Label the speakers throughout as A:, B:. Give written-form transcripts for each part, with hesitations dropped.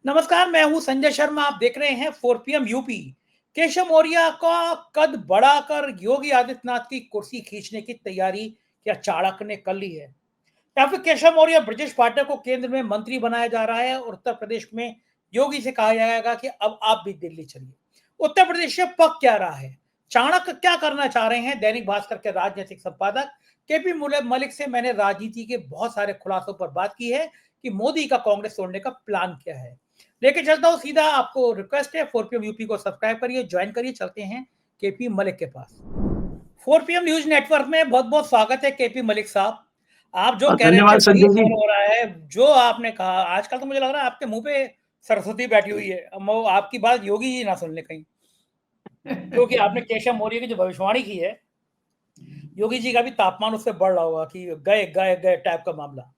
A: नमस्कार, मैं हूं संजय शर्मा। आप देख रहे हैं 4 PM यूपी। केशव मौर्य का कद बढ़ाकर योगी आदित्यनाथ की कुर्सी खींचने की तैयारी क्या चाणक्य ने कर ली है, या फिर केशव मौर्य ब्रजेश पाठक को केंद्र में मंत्री बनाया जा रहा है और उत्तर प्रदेश में योगी से कहा जाएगा कि अब आप भी दिल्ली चलिए। उत्तर प्रदेश से पक क्या रहा है, चाणक्य क्या करना चाह रहे हैं? दैनिक भास्कर के राजनीतिक संपादक केपी मलिक से मैंने राजनीति के बहुत सारे खुलासों पर बात की है कि मोदी का कांग्रेस तोड़ने का प्लान क्या है। लेके चलता हूं सीधा। आपको रिक्वेस्ट है, 4 PM यूपी को सब्सक्राइब करिए, ज्वाइन करिए। चलते हैं केपी मलिक के पास। 4 PM न्यूज नेटवर्क में बहुत बहुत स्वागत है केपी मलिक साहब। आप जो कह रहे थे
B: धन्यवाद
A: वही
B: संजय जी।
A: हो रहा है। जो आपने कहा, आजकल तो मुझे लग रहा है आपके मुंह पे सरस्वती बैठी हुई है। अब वो आपकी बात योगी जी ना सुन ले कहीं, क्योंकि आपने केशव मौर्य की जो भविष्यवाणी की है, योगी जी का भी तापमान उससे बढ़ रहा होगा कि गए गए गए टाइप का मामला।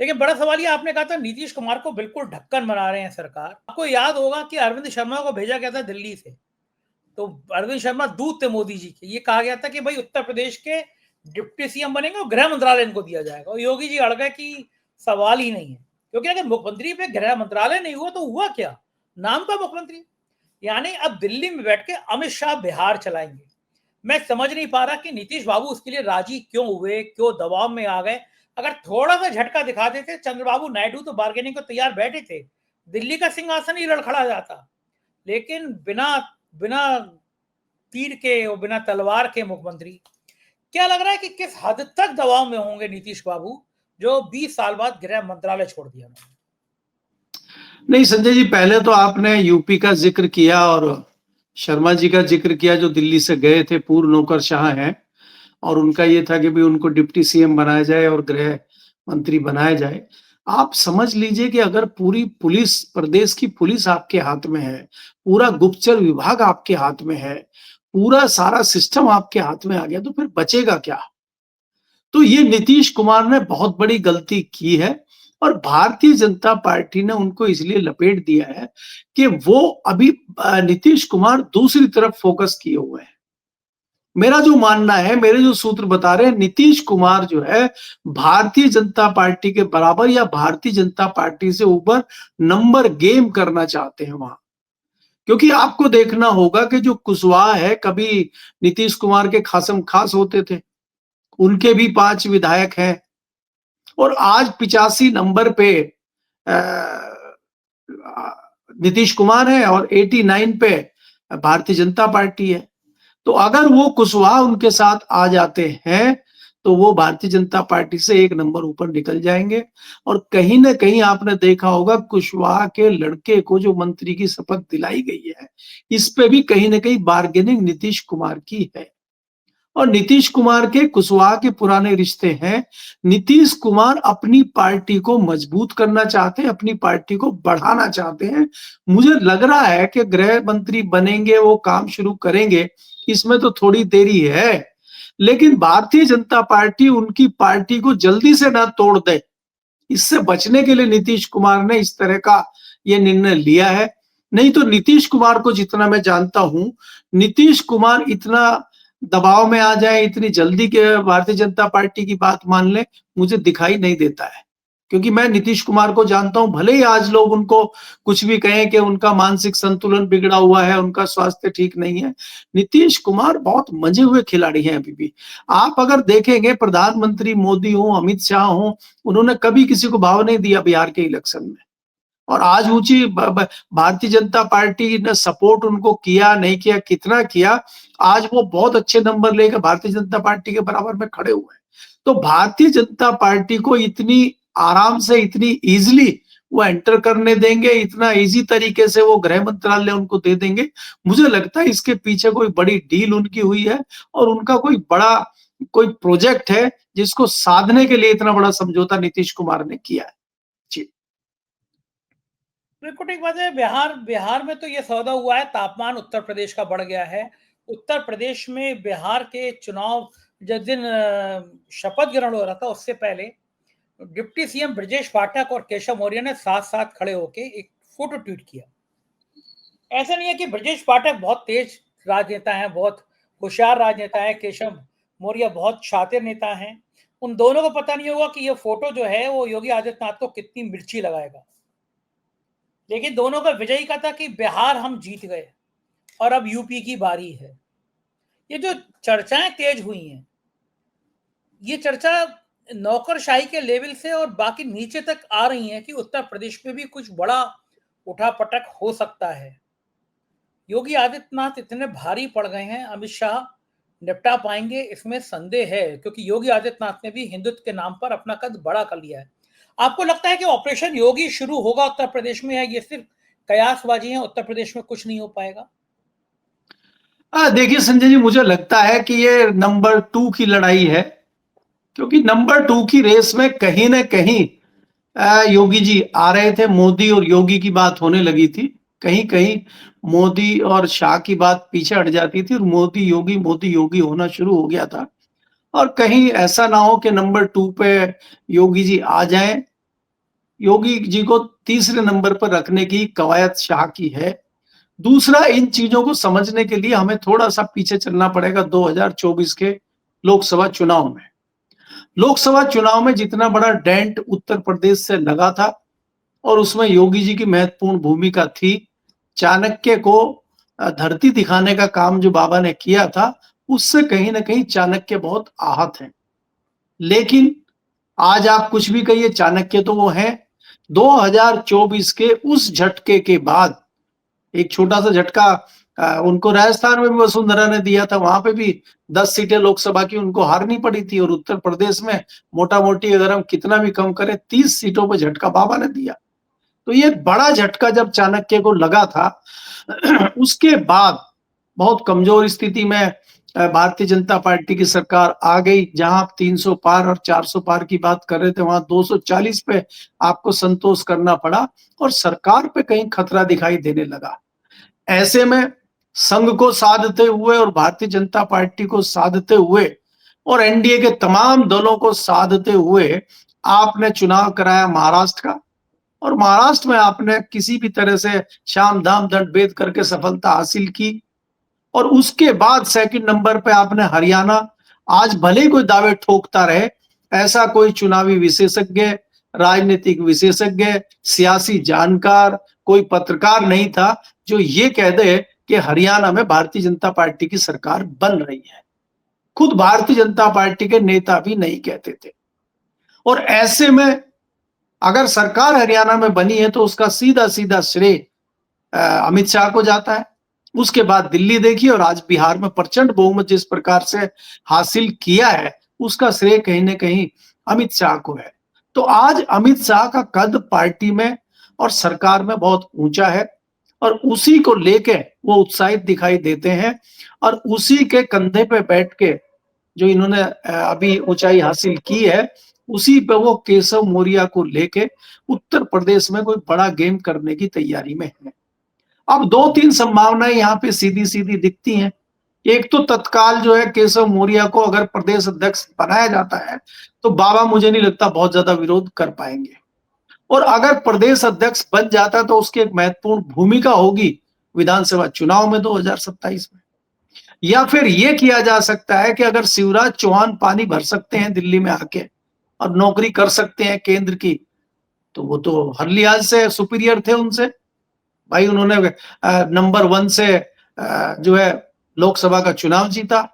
A: लेकिन बड़ा सवाल ये, आपने कहा था नीतीश कुमार को बिल्कुल ढक्कन बना रहे हैं सरकार। आपको याद होगा कि अरविंद शर्मा को भेजा गया था दिल्ली से, तो अरविंद शर्मा दूत थे मोदी जी के। ये कहा गया था कि भाई उत्तर प्रदेश के डिप्टी सीएम बनेंगे और गृह मंत्रालय इनको दिया जाएगा, और योगी जी अड़ गए कि सवाल ही नहीं है। क्योंकि अगर मुख्यमंत्री पे गृह मंत्रालय नहीं हुआ तो हुआ क्या, नाम का मुख्यमंत्री। यानी अब दिल्ली में बैठ के अमित शाह बिहार चलाएंगे। मैं समझ नहीं पा रहा कि नीतीश बाबू उसके लिए राजी क्यों हुए, क्यों दबाव में आ गए। अगर थोड़ा सा झटका दिखा देते चंद्रबाबू नायडू तो बार्गेनिंग को तैयार बैठे थे, दिल्ली का सिंहासन ही लड़खड़ा जाता। लेकिन बिना बिना तीर के और बिना तलवार के मुख्यमंत्री। क्या लग रहा है कि किस हद तक दबाव में होंगे नीतीश बाबू, जो 20 साल बाद गृह मंत्रालय छोड़ दिया उन्होंने?
B: नहीं संजय जी, पहले तो आपने यूपी का जिक्र किया और शर्मा जी का जिक्र किया जो दिल्ली से गए थे, पूर्व नौकरशाह हैं और उनका ये था कि भी उनको डिप्टी सीएम बनाया जाए और गृह मंत्री बनाया जाए। आप समझ लीजिए कि अगर पूरी पुलिस, प्रदेश की पुलिस आपके हाथ में है, पूरा गुप्तचर विभाग आपके हाथ में है, पूरा सारा सिस्टम आपके हाथ में आ गया, तो फिर बचेगा क्या? तो ये नीतीश कुमार ने बहुत बड़ी गलती की है और भारतीय जनता पार्टी ने उनको इसलिए लपेट दिया है कि वो अभी नीतीश कुमार दूसरी तरफ फोकस किए हुए हैं। मेरा जो मानना है, मेरे जो सूत्र बता रहे हैं, नीतीश कुमार जो है भारतीय जनता पार्टी के बराबर या भारतीय जनता पार्टी से ऊपर नंबर गेम करना चाहते हैं वहां। क्योंकि आपको देखना होगा कि जो कुशवाहा है, कभी नीतीश कुमार के खासम खास होते थे, उनके भी 5 विधायक हैं और आज 85 नंबर पे नीतीश कुमार है और 89 पे भारतीय जनता पार्टी है। तो अगर वो कुशवाहा उनके साथ आ जाते हैं तो वो भारतीय जनता पार्टी से 1 नंबर ऊपर निकल जाएंगे। और कहीं ना कहीं आपने देखा होगा कुशवाहा के लड़के को जो मंत्री की शपथ दिलाई गई है, इस पे भी कहीं ना कहीं बार्गेनिंग नीतीश कुमार की है। और नीतीश कुमार के कुशवाहा के पुराने रिश्ते हैं। नीतीश कुमार अपनी पार्टी को मजबूत करना चाहते हैं, अपनी पार्टी को बढ़ाना चाहते हैं। मुझे लग रहा है कि गृह मंत्री बनेंगे, वो काम शुरू करेंगे, इसमें तो थोड़ी देरी है। लेकिन भारतीय जनता पार्टी उनकी पार्टी को जल्दी से ना तोड़ दे, इससे बचने के लिए नीतीश कुमार ने इस तरह का ये निर्णय लिया है। नहीं तो नीतीश कुमार को जितना मैं जानता हूं, नीतीश कुमार इतना दबाव में आ जाए, इतनी जल्दी के भारतीय जनता पार्टी की बात मान ले, मुझे दिखाई नहीं देता है। क्योंकि मैं नीतीश कुमार को जानता हूं, भले ही आज लोग उनको कुछ भी कहें कि उनका मानसिक संतुलन बिगड़ा हुआ है, उनका स्वास्थ्य ठीक नहीं है, नीतीश कुमार बहुत मंजे हुए खिलाड़ी हैं अभी भी। आप अगर देखेंगे, प्रधानमंत्री मोदी हो, अमित शाह हो, उन्होंने कभी किसी को भाव नहीं दिया बिहार के इलेक्शन में। और आज ऊंची भारतीय जनता पार्टी ने सपोर्ट उनको किया नहीं किया, कितना किया, आज वो बहुत अच्छे नंबर लेकर भारतीय जनता पार्टी के बराबर में खड़े हुए हैं। तो भारतीय जनता पार्टी को इतनी आराम से, इतनी इजिली वो एंटर करने देंगे, इतना इजी तरीके से वो गृह मंत्रालय उनको दे देंगे? मुझे लगता है इसके पीछे कोई बड़ी डील उनकी हुई है और उनका कोई बड़ा कोई प्रोजेक्ट है जिसको साधने के लिए इतना बड़ा समझौता नीतीश कुमार ने किया है। जी
A: बिल्कुल ठीक बात है। बिहार बिहार में तो ये सौदा हुआ है, तापमान उत्तर प्रदेश का बढ़ गया है। उत्तर प्रदेश में बिहार के चुनाव, जिस दिन शपथ ग्रहण हो रहा था उससे पहले डिप्टी सीएम ब्रजेश पाठक और केशव मौर्य ने साथ साथ खड़े होकर एक फोटो ट्वीट किया। ऐसा नहीं है कि ब्रजेश पाठक बहुत तेज राजनेता हैं, बहुत होशियार राजनेता है, केशव मौर्य बहुत शातिर नेता हैं। उन दोनों को पता नहीं होगा कि ये फोटो जो है वो योगी आदित्यनाथ को कितनी मिर्ची लगाएगा। लेकिन दोनों का विजयी का था कि बिहार हम जीत गए और अब यूपी की बारी है। ये जो चर्चाएं तेज हुई हैं, ये चर्चा नौकरशाही के लेवल से और बाकी नीचे तक आ रही हैं कि उत्तर प्रदेश में भी कुछ बड़ा उठापटक हो सकता है। योगी आदित्यनाथ इतने भारी पड़ गए हैं, अमित शाह निपटा पाएंगे इसमें संदेह है, क्योंकि योगी आदित्यनाथ ने भी हिंदुत्व के नाम पर अपना कद बड़ा कर लिया है। आपको लगता है कि ऑपरेशन योगी शुरू होगा उत्तर प्रदेश में, या ये सिर्फ कयासबाजी है, उत्तर प्रदेश में कुछ नहीं हो पाएगा?
B: देखिए संजय जी, मुझे लगता है कि ये नंबर 2 की लड़ाई है, क्योंकि नंबर 2 की रेस में कहीं ना कहीं योगी जी आ रहे थे। मोदी और योगी की बात होने लगी थी, कहीं कहीं मोदी और शाह की बात पीछे हट जाती थी और मोदी योगी होना शुरू हो गया था। और कहीं ऐसा ना हो कि नंबर 2 पे योगी जी आ जाएं। योगी जी को तीसरे नंबर पर रखने की कवायद शाह की है। दूसरा, इन चीजों को समझने के लिए हमें थोड़ा सा पीछे चलना पड़ेगा 2024 के लोकसभा चुनाव में। लोकसभा चुनाव में जितना बड़ा डेंट उत्तर प्रदेश से लगा था और उसमें योगी जी की महत्वपूर्ण भूमिका थी। चाणक्य को धरती दिखाने का काम जो बाबा ने किया था, उससे कहीं ना कहीं चाणक्य बहुत आहत है। लेकिन आज आप कुछ भी कहिए, चाणक्य तो वो है। 2024 के उस झटके के बाद एक छोटा सा झटका उनको राजस्थान में भी वसुंधरा ने दिया था, वहां पे भी 10 सीटें लोकसभा की उनको हारनी पड़ी थी। और उत्तर प्रदेश में मोटा मोटी अगर हम कितना भी कम करें, 30 सीटों पर झटका बाबा ने दिया। तो ये बड़ा झटका जब चाणक्य को लगा था, उसके बाद बहुत कमजोर स्थिति में भारतीय जनता पार्टी की सरकार आ गई। जहां 300 पार और 400 पार की बात कर रहे थे, वहां 240 पे आपको संतोष करना पड़ा और सरकार पे कहीं खतरा दिखाई देने लगा। ऐसे में संघ को साधते हुए और भारतीय जनता पार्टी को साधते हुए और एनडीए के तमाम दलों को साधते हुए आपने चुनाव कराया महाराष्ट्र का। और महाराष्ट्र में आपने किसी भी तरह से शाम दाम दंड भेद करके सफलता हासिल की। और उसके बाद सेकंड नंबर पे आपने हरियाणा। आज भले ही कोई दावे ठोकता रहे, ऐसा कोई चुनावी विशेषज्ञ, राजनीतिक विशेषज्ञ, सियासी जानकार, कोई पत्रकार नहीं था जो ये कह दे कि हरियाणा में भारतीय जनता पार्टी की सरकार बन रही है। खुद भारतीय जनता पार्टी के नेता भी नहीं कहते थे। और ऐसे में अगर सरकार हरियाणा में बनी है तो उसका सीधा सीधा श्रेय अमित शाह को जाता है। उसके बाद दिल्ली देखिए, और आज बिहार में प्रचंड बहुमत जिस प्रकार से हासिल किया है, उसका श्रेय कहीं ना कहीं अमित शाह को है। तो आज अमित शाह का कद पार्टी में और सरकार में बहुत ऊंचा है और उसी को लेके वो उत्साहित दिखाई देते हैं। और उसी के कंधे पे बैठ के जो इन्होंने अभी ऊंचाई हासिल की है, उसी पे वो केशव मौर्य को लेके उत्तर प्रदेश में कोई बड़ा गेम करने की तैयारी में है। अब 2-3 संभावनाएं यहाँ पे सीधी सीधी दिखती हैं। एक तो तत्काल जो है केशव मौर्य को अगर प्रदेश अध्यक्ष बनाया जाता है तो बाबा मुझे नहीं लगता बहुत ज्यादा विरोध कर पाएंगे। और अगर प्रदेश अध्यक्ष बन जाता है तो उसकी एक महत्वपूर्ण भूमिका होगी विधानसभा चुनाव में 2027 में। या फिर ये किया जा सकता है कि अगर शिवराज चौहान पानी भर सकते हैं दिल्ली में आके और नौकरी कर सकते हैं केंद्र की, तो वो तो हर लिहाज से सुपीरियर थे उनसे। भाई उन्होंने नंबर 1 से जो है लोकसभा का चुनाव जीता,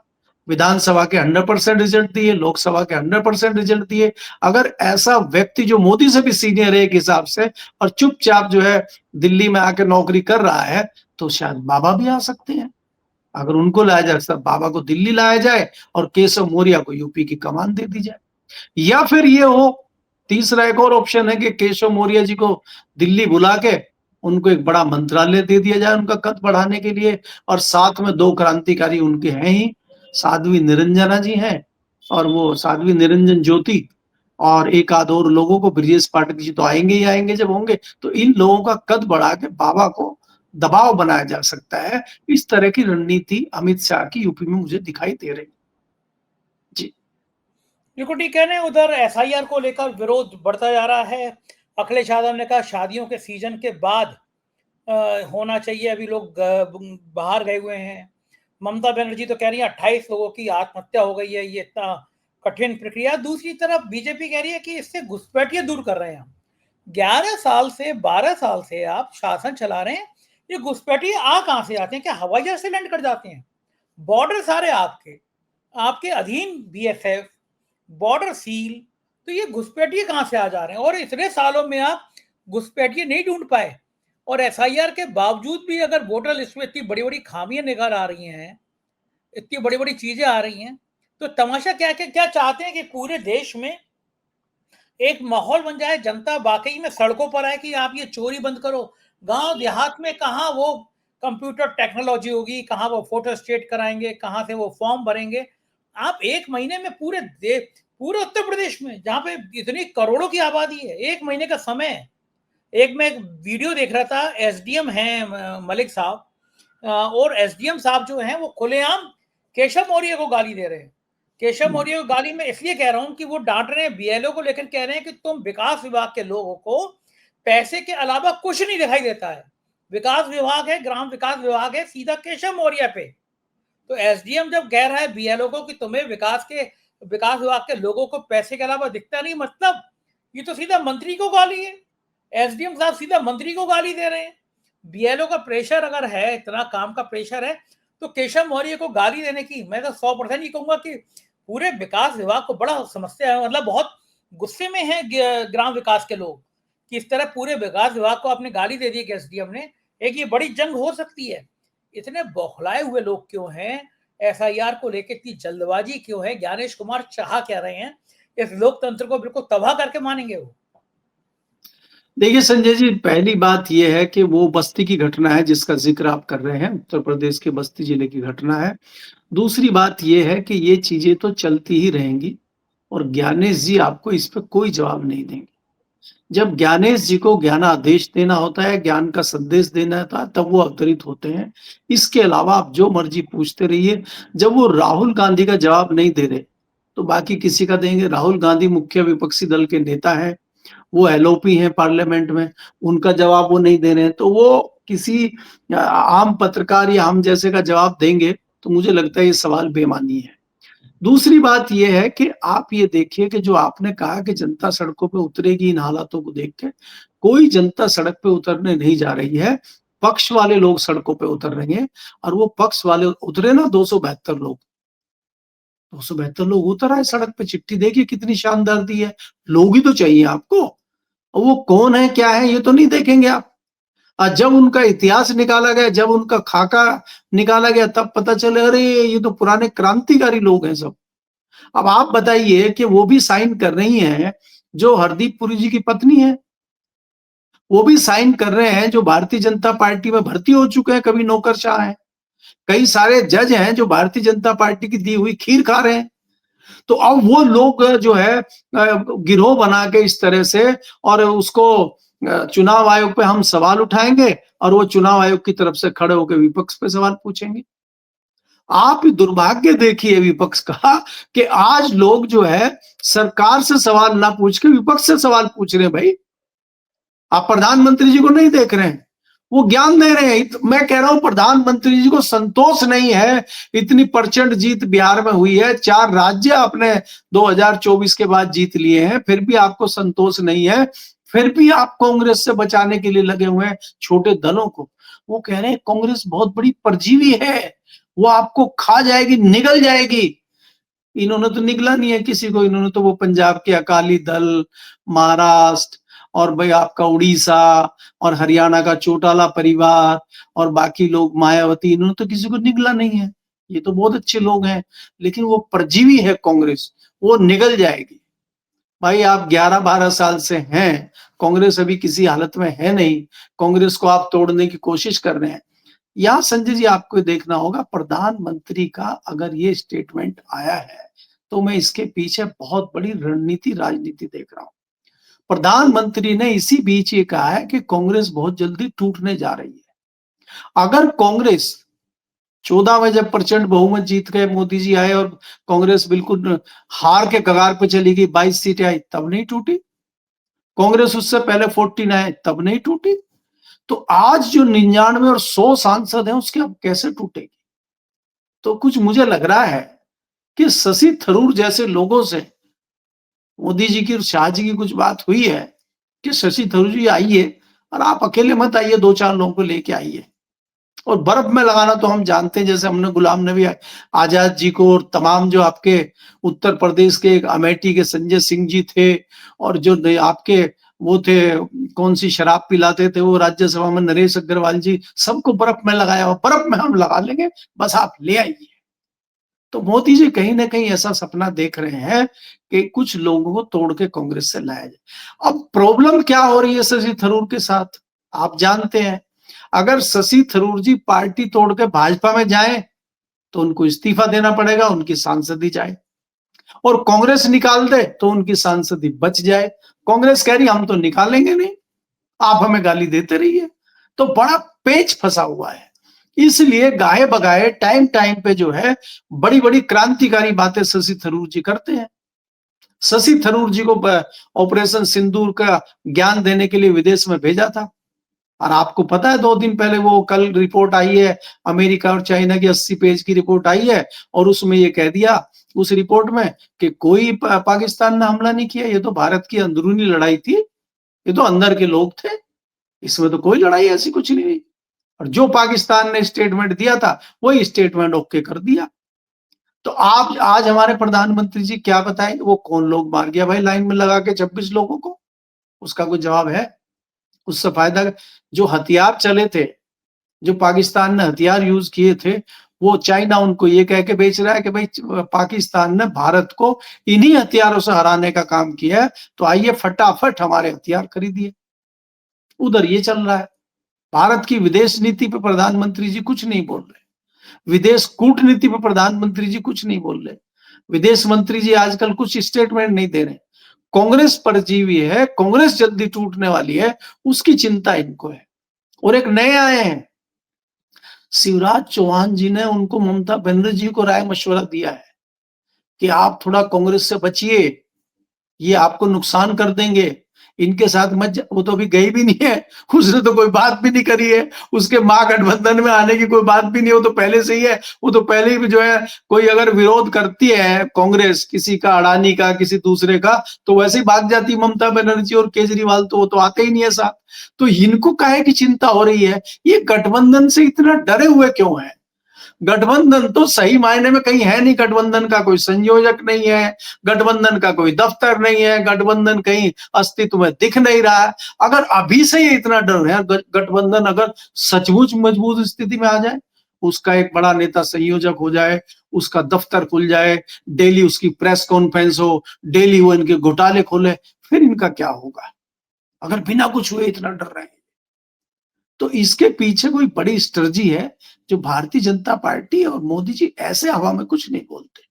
B: विधानसभा के 100% रिजल्ट दिए, लोकसभा के 100% रिजल्ट दिए। अगर ऐसा व्यक्ति जो मोदी से भी सीनियर है एक हिसाब से और चुपचाप जो है दिल्ली में आकर नौकरी कर रहा है, तो शायद बाबा भी आ सकते हैं। अगर उनको लाया जाए, सब बाबा को दिल्ली लाया जाए और केशव मौर्य को यूपी की कमान दे दी जाए। या फिर ये हो, तीसरा एक और ऑप्शन है कि केशव मौर्य जी को दिल्ली बुला के उनको एक बड़ा मंत्रालय दे दिया जाए उनका कद बढ़ाने के लिए। और साथ में 2 क्रांतिकारी उनके हैं ही, साध्वी निरंजना जी हैं और वो साध्वी निरंजन ज्योति, और एक आध और लोगों को, ब्रिजेश पाठक जी तो आएंगे ही आएंगे जब होंगे। तो इन लोगों का कद बढ़ा के बाबा को दबाव बनाया जा सकता है। इस तरह की रणनीति अमित शाह की यूपी में मुझे दिखाई दे रही। जी
A: बिल्कुल ठीक कह रहे हैं। उधर एसआईआर को लेकर विरोध बढ़ता जा रहा है। अखिलेश यादव ने कहा शादियों के सीजन के बाद होना चाहिए, अभी लोग बाहर गए हुए हैं। ममता बनर्जी तो कह रही है 28 लोगों की आत्महत्या हो गई है, ये इतना कठिन प्रक्रिया। दूसरी तरफ बीजेपी कह रही है कि इससे घुसपैठिया दूर कर रहे हैं हम। 11 साल से 12 साल से आप शासन चला रहे हैं, ये घुसपैठिए आ कहां से आते हैं? क्या हवाई जहाज से लैंड कर जाते हैं? बॉर्डर सारे आपके आपके अधीन बीएसएफ, बॉर्डर सील, तो ये घुसपैठिए कहां से आ जा रहे हैं? और इतने सालों में आप घुसपैठिए नहीं ढूंढ पाए, और एसआईआर के बावजूद भी अगर वोटर लिस्ट में इतनी बड़ी बड़ी खामियां निकल आ रही हैं, इतनी बड़ी बड़ी चीजें आ रही हैं, तो तमाशा क्या क्या क्या चाहते हैं कि पूरे देश में एक माहौल बन जाए, जनता वाकई में सड़कों पर आए कि आप ये चोरी बंद करो। गांव देहात में कहाँ वो कंप्यूटर टेक्नोलॉजी होगी, कहाँ वो फोटो स्टेट कराएंगे, कहाँ से वो फॉर्म भरेंगे? आप एक महीने में पूरे उत्तर प्रदेश में, जहाँ पे इतनी करोड़ों की आबादी है, एक महीने का समय है। मैं एक वीडियो देख रहा था, एसडीएम हैं मलिक साहब, और एसडीएम साहब जो हैं वो खुलेआम केशव मौर्य को गाली दे रहे हैं। केशव मौर्य को गाली में इसलिए कह रहा हूं कि वो डांट रहे हैं बीएलओ को, लेकर कह रहे हैं कि तुम विकास विभाग के लोगों को पैसे के अलावा कुछ नहीं दिखाई देता है। विकास विभाग है, ग्राम विकास विभाग है, सीधा केशव मौर्य पे। तो एसडीएम जब कह रहा है बीएलओ को कि तुम्हें विकास विभाग के लोगों को पैसे के अलावा दिखता नहीं, मतलब ये तो सीधा मंत्री को गाली है। एसडीएम साहब सीधा मंत्री को गाली दे रहे हैं। बीएलओ का प्रेशर अगर है, इतना काम का प्रेशर है, तो केशव मौर्य को गाली देने की मैं तो 100% ये कहूंगा कि पूरे विकास विभाग को बड़ा समस्या है, मतलब बहुत गुस्से में है ग्राम विकास के लोग कि इस तरह पूरे विकास विभाग को आपने गाली दे दी कि एसडीएम ने। एक ये बड़ी जंग हो सकती है। इतने बौखलाए हुए लोग क्यों हैं? एसआईआर को लेकर इतनी जल्दबाजी क्यों है? ज्ञानेश कुमार चाह क्या रहे हैं? इस लोकतंत्र को बिल्कुल तबाह करके मानेंगे वो?
B: देखिए संजय जी, पहली बात यह है कि वो बस्ती की घटना है जिसका जिक्र आप कर रहे हैं, उत्तर प्रदेश के बस्ती जिले की घटना है। दूसरी बात ये है कि ये चीजें तो चलती ही रहेंगी और ज्ञानेश जी आपको इस पे कोई जवाब नहीं देंगे। जब ज्ञानेश जी को ज्ञानादेश देना होता है, ज्ञान का संदेश देना होता है, तब वो अवतरित होते हैं। इसके अलावा आप जो मर्जी पूछते रहिए। जब वो राहुल गांधी का जवाब नहीं दे रहे, तो बाकी किसी का देंगे? राहुल गांधी मुख्य विपक्षी दल के नेता हैं, वो एलओपी हैं पार्लियामेंट में, उनका जवाब वो नहीं दे रहे हैं, तो वो किसी आम पत्रकार या हम जैसे का जवाब देंगे? तो मुझे लगता है ये सवाल बेमानी है। दूसरी बात ये है कि आप ये देखिए कि जो आपने कहा कि जनता सड़कों पे उतरेगी इन हालातों को देख के, कोई जनता सड़क पे उतरने नहीं जा रही है। पक्ष वाले लोग सड़कों पे उतर रहे हैं और वो पक्ष वाले उतरे ना 272 लोग। 272 लोग उतर आए सड़क पे, चिट्ठी देखिए कितनी शानदार दी है। लोग ही तो चाहिए आपको, और वो कौन है क्या है ये तो नहीं देखेंगे आप। जब उनका इतिहास निकाला गया, जब उनका खाका निकाला गया, तब पता चले अरे ये तो पुराने क्रांतिकारी लोग हैं सब। अब आप बताइए कि वो भी साइन कर रही हैं जो हरदीप पुरी जी की पत्नी है, वो भी साइन कर रहे हैं जो भारतीय जनता पार्टी में भर्ती हो चुके हैं, कभी नौकरशाह हैं। कई सारे जज हैं जो भारतीय जनता पार्टी की दी हुई खीर खा रहे हैं। तो अब वो लोग जो है गिरोह बना के इस तरह से, और उसको चुनाव आयोग पे हम सवाल उठाएंगे और वो चुनाव आयोग की तरफ से खड़े होकर विपक्ष पे सवाल पूछेंगे। आप दुर्भाग्य देखिए विपक्ष का कि आज लोग जो है सरकार से सवाल ना पूछ के विपक्ष से सवाल पूछ रहे हैं। भाई, आप प्रधानमंत्री जी को नहीं देख रहे हैं, वो ज्ञान दे रहे हैं। मैं कह रहा हूं प्रधानमंत्री जी को संतोष नहीं है, इतनी प्रचंड जीत बिहार में हुई है, 4 राज्य आपने 2024 के बाद जीत लिए हैं, फिर भी आपको संतोष नहीं है। फिर भी आप कांग्रेस से बचाने के लिए लगे हुए हैं छोटे दलों को। वो कह रहे हैं कांग्रेस बहुत बड़ी परजीवी है, वो आपको खा जाएगी, निगल जाएगी। इन्होंने तो निगला नहीं है किसी को, इन्होंने तो वो पंजाब के अकाली दल, महाराष्ट्र और भाई आपका उड़ीसा और हरियाणा का चौटाला परिवार और बाकी लोग मायावती, इन्होंने तो किसी को निगला नहीं है। ये तो बहुत अच्छे लोग हैं, लेकिन वो परजीवी है कांग्रेस, वो निगल जाएगी। भाई आप 11-12 साल से हैं, कांग्रेस अभी किसी हालत में है नहीं, कांग्रेस को आप तोड़ने की कोशिश कर रहे हैं। यहाँ संजय जी आपको देखना होगा, प्रधानमंत्री का अगर ये स्टेटमेंट आया है तो मैं इसके पीछे बहुत बड़ी रणनीति राजनीति देख रहा हूं। प्रधानमंत्री ने इसी बीच ये कहा है कि कांग्रेस बहुत जल्दी टूटने जा रही है। अगर कांग्रेस 14 में जब प्रचंड बहुमत जीत गए, मोदी जी आए और कांग्रेस बिल्कुल हार के कगार पे चली गई, 22 सीटें आई, तब नहीं टूटी। कांग्रेस उससे पहले 14 आए, तब नहीं टूटी। तो आज जो 99 और 100 सांसद हैं उसके अब कैसे टूटेगी? तो कुछ मुझे लग रहा है कि शशि थरूर जैसे लोगों से मोदी जी की और शाह जी की कुछ बात हुई है, कि शशि थरूर जी आइए और आप अकेले मत आइए, 2-4 लोगों को लेके आइए। और बर्फ में लगाना तो हम जानते हैं, जैसे हमने गुलाम नबी आजाद जी को और तमाम जो आपके उत्तर प्रदेश के अमेठी के संजय सिंह जी थे, और जो आपके वो थे, कौन सी शराब पिलाते थे वो राज्यसभा में, नरेश अग्रवाल जी, सबको बर्फ में लगाया हुआ, बर्फ में हम लगा लेंगे, बस आप ले आइए। तो मोदी जी कहीं ना कहीं ऐसा सपना देख रहे हैं कि कुछ लोगों को तोड़ के कांग्रेस से लाया जाए। अब प्रॉब्लम क्या हो रही है शशि थरूर के साथ, आप जानते हैं। अगर शशि थरूर जी पार्टी तोड़ के भाजपा में जाएं तो उनको इस्तीफा देना पड़ेगा, उनकी सांसदी जाए, और कांग्रेस निकाल दे तो उनकी सांसदी बच जाए। कांग्रेस कह रही हम तो निकालेंगे नहीं, आप हमें गाली देते रहिए। तो बड़ा पेच फंसा हुआ है। इसलिए गाहे बगाए टाइम टाइम पे जो है बड़ी बड़ी क्रांतिकारी बातें शशि थरूर जी करते हैं। शशि थरूर जी को ऑपरेशन सिंदूर का ज्ञान देने के लिए विदेश में भेजा था, और आपको पता है 2 दिन पहले वो कल रिपोर्ट आई है, अमेरिका और चाइना की 80 पेज की रिपोर्ट आई है, और उसमें ये कह दिया उस रिपोर्ट में कि कोई पाकिस्तान ने हमला नहीं किया, ये तो भारत की अंदरूनी लड़ाई थी, ये तो अंदर के लोग थे, इसमें तो कोई लड़ाई ऐसी कुछ नहीं हुई। और जो पाकिस्तान ने स्टेटमेंट दिया था वही स्टेटमेंट ओके कर दिया। तो आप आज हमारे प्रधानमंत्री जी क्या बताएं, वो कौन लोग मार गया भाई लाइन में लगा के 26 लोगों को, उसका कोई जवाब है? उससे फायदा, जो हथियार चले थे, जो पाकिस्तान ने हथियार यूज किए थे, वो चाइना उनको ये कह के बेच रहा है कि भाई पाकिस्तान ने भारत को इन्हीं हथियारों से हराने का काम किया है, तो आइए फटाफट हमारे हथियार खरीदिए। उधर ये चल रहा है। भारत की विदेश नीति पे प्रधानमंत्री जी कुछ नहीं बोल रहे, विदेश कूटनीति पे प्रधानमंत्री जी कुछ नहीं बोल रहे, विदेश मंत्री जी आजकल कुछ स्टेटमेंट नहीं दे रहे। कांग्रेस परजीवी है, कांग्रेस जल्दी टूटने वाली है, उसकी चिंता इनको है। और एक नए आए हैं शिवराज चौहान जी ने, उनको ममता बनर्जी को राय मशवरा दिया है कि आप थोड़ा कांग्रेस से बचिए, ये आपको नुकसान कर देंगे, इनके साथ मत। वो तो अभी गई भी नहीं है, उसने तो कोई बात भी नहीं करी है, उसके महागठबंधन में आने की कोई बात भी नहीं, वो तो पहले से ही है। वो तो पहले ही जो है, कोई अगर विरोध करती है कांग्रेस किसी का, अडानी का, किसी दूसरे का, तो वैसे ही भाग जाती ममता बनर्जी और केजरीवाल, तो वो तो आते ही नहीं है साथ। तो इनको काहे की चिंता हो रही है, ये गठबंधन से इतना डरे हुए क्यों है? गठबंधन तो सही मायने में कहीं है नहीं, गठबंधन का कोई संयोजक नहीं है, गठबंधन का कोई दफ्तर नहीं है, गठबंधन कहीं अस्तित्व में दिख नहीं रहा है। अगर अभी से ही इतना डर है, गठबंधन अगर सचमुच मजबूत स्थिति में आ जाए, उसका एक बड़ा नेता संयोजक हो जाए, उसका दफ्तर खुल जाए, डेली उसकी प्रेस कॉन्फ्रेंस हो, डेली वो इनके घोटाले खोले, फिर इनका क्या होगा? अगर बिना कुछ हुए इतना डर रहे हैं, तो इसके पीछे कोई बड़ी स्ट्रेटजी है जो भारतीय जनता पार्टी और मोदी जी ऐसे हवा में कुछ नहीं बोलते,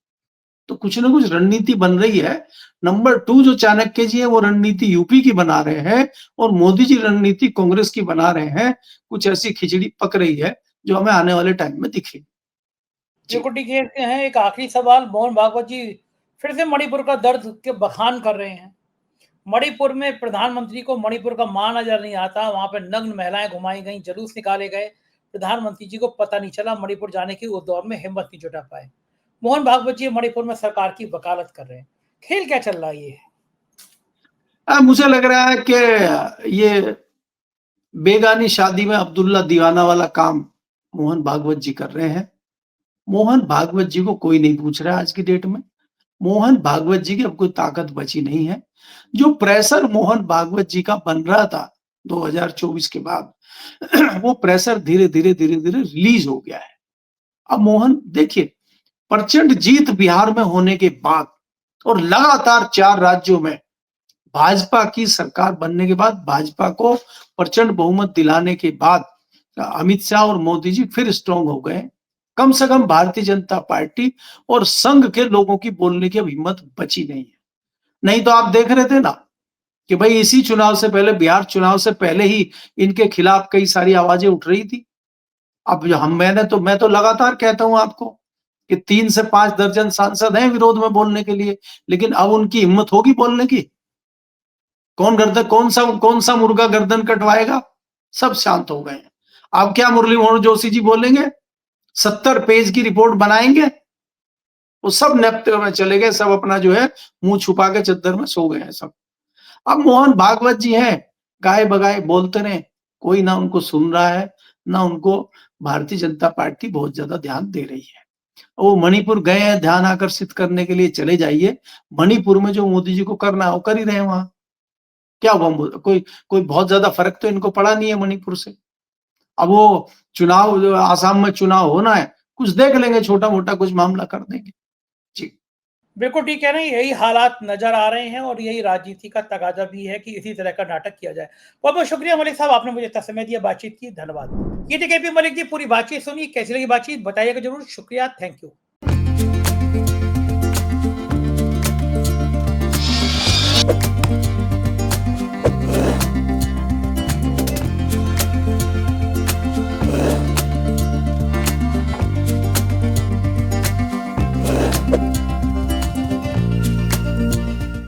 B: तो कुछ ना कुछ रणनीति बन रही है। नंबर 2 जो चाणक्य जी है वो रणनीति यूपी की बना रहे हैं, और मोदी जी रणनीति कांग्रेस की बना रहे हैं। कुछ ऐसी खिचड़ी पक रही है जो हमें आने वाले टाइम में दिखेगी।
A: बिल्कुल ठीक है। एक आखिरी सवाल, मोहन भागवत जी फिर से मणिपुर का दर्द के बखान कर रहे हैं। मणिपुर में प्रधानमंत्री को मणिपुर का मां नजर नहीं आता, वहां पर नग्न महिलाएं घुमाई गई, जुलूस निकाले गए, प्रधानमंत्री जी को पता नहीं चला, मणिपुर जाने की उस दौर में हिम्मत नहीं जुटा पाए। मोहन भागवत जी मणिपुर में सरकार की वकालत कर रहे हैं, खेल क्या चल रहा है ये?
B: मुझे लग रहा है कि ये बेगानी शादी में अब्दुल्ला दीवाना वाला काम मोहन भागवत जी कर रहे हैं। मोहन भागवत जी को कोई नहीं पूछ रहा है आज की डेट में। मोहन भागवत जी की अब कोई ताकत बची नहीं है। जो प्रेशर मोहन भागवत जी का बन रहा था 2024 के बाद, वो प्रेशर धीरे धीरे रिलीज हो गया है। अब मोहन देखिए, प्रचंड जीत बिहार में होने के बाद और लगातार 4 राज्यों में भाजपा की सरकार बनने के बाद, भाजपा को प्रचंड बहुमत दिलाने के बाद अमित शाह और मोदी जी फिर स्ट्रांग हो गए। कम से कम भारतीय जनता पार्टी और संघ के लोगों की बोलने की अब हिम्मत बची नहीं है। नहीं तो आप देख रहे थे ना कि भाई इसी चुनाव से पहले, बिहार चुनाव से पहले ही इनके खिलाफ कई सारी आवाजें उठ रही थी। अब मैं तो लगातार कहता हूं आपको कि 3 से 5 दर्जन सांसद हैं विरोध में बोलने के लिए, लेकिन अब उनकी हिम्मत होगी बोलने की? कौन सा मुर्गा गर्दन कटवाएगा? सब शांत हो गए हैं। अब क्या मुरली मनोहर जोशी जी बोलेंगे? 70 पेज की रिपोर्ट बनाएंगे? वो सब नेपते में चले गए, सब अपना जो है मुंह छुपा के चद्दर में सो गए हैं सब। अब मोहन भागवत जी हैं, गाए बगाए बोलते रहे, कोई ना उनको सुन रहा है, ना उनको भारतीय जनता पार्टी बहुत ज्यादा ध्यान दे रही है। वो मणिपुर गए हैं ध्यान आकर्षित करने के लिए, चले जाइए। मणिपुर में जो मोदी जी को करना है वो कर ही रहे हैं वहां। क्या हुआ, कोई कोई बहुत ज्यादा फर्क तो इनको पड़ा नहीं है मणिपुर से। अब वो चुनाव, आसाम में चुनाव होना है, कुछ देख लेंगे, छोटा मोटा कुछ मामला कर देंगे। जी
A: बिल्कुल ठीक कह रहे हैं, यही हालात नजर आ रहे हैं और यही राजनीति का तकाजा भी है कि इसी तरह का नाटक किया जाए। बहुत बहुत शुक्रिया मलिक साहब, आपने मुझे इतना समय दिया, बातचीत की, धन्यवाद। ये थे केपी मलिक जी, पूरी बातचीत सुनी, कैसी लगी बातचीत बताइएगा जरूर। शुक्रिया, थैंक यू।